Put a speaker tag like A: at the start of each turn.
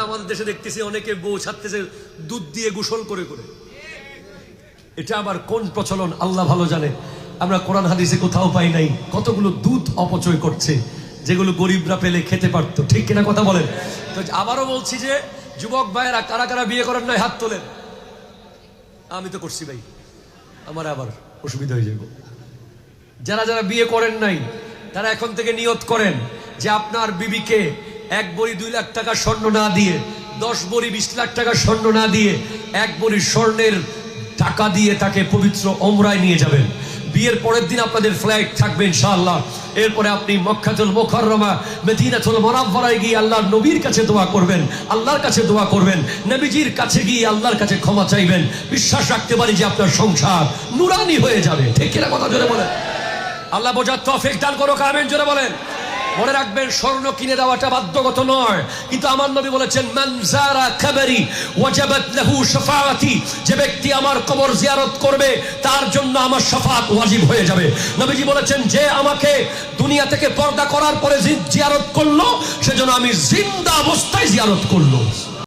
A: আমাদের দেশে দেখতেছি অনেকে বউ ছাড়তেছে দুধ দিয়ে গোসল করে করে। এটা আবার কোন প্রচলন আল্লাহ ভালো জানে। আমরা কোরআন হাদিসে কোথাও পাই নাই। কতগুলো দুধ অপচয় করছে যেগুলো গরিবরা পেলে খেতে পারতো, ঠিক কিনা কথা বলেন? তো আবারও বলছি যে যুবক ভাইয়েরা কারা কারা বিয়ে করেন নাই হাত তোলেন। আমি তো করছি ভাই, আমার আবার অসুবিধা হয়ে যাবে। যারা যারা বিয়ে করেন নাই তারা এখন থেকে নিয়ত করেন যে আপনার বিবিকে 1 ভরি 2 লাখ টাকা স্বর্ণ না দিয়ে, 10 ভরি 20 লাখ টাকা স্বর্ণ না দিয়ে 1 ভরি স্বর্ণের টাকা দিয়ে তাকে পবিত্র ওমরায় নিয়ে যাবেন। বিয়ের পরের দিন আপনাদের ফ্লাইট থাকবে ইনশাআল্লাহ। এরপরে আপনি মক্কাতুল মুকাররমা মদিনাতুল মুনাওয়ারায় গিয়ে আল্লাহর নবীর কাছে দোয়া করবেন, আল্লাহর কাছে দোয়া করবেন, নবীজির কাছে গিয়ে আল্লাহর কাছে ক্ষমা চাইবেন। বিশ্বাস রাখতে পারি যে আপনার সংসার নূরানি হয়ে যাবে, ঠিক কিনা কথা জোরে বলেন। আল্লাহ বোঝার তৌফিক দান করুক, আমিন জোরে বলেন। মনে রাখবেন স্বর্ণ কিনে দেওয়াটা বাধ্যগত নয়, কিন্তু আমার নবী বলেছেন মান যারা কবরি ওয়াজাবাত লাহু শাফাআতি, যে ব্যক্তি আমার কবর জিয়ারত করবে তার জন্য আমার শাফাআত ওয়াজিব হয়ে যাবে। নবীজি বলেছেন যে আমাকে দুনিয়া থেকে পর্দা করার পরে জিয়ারত করলো সেজন্য আমি জিন্দা অবস্থায় জিয়ারত করলো।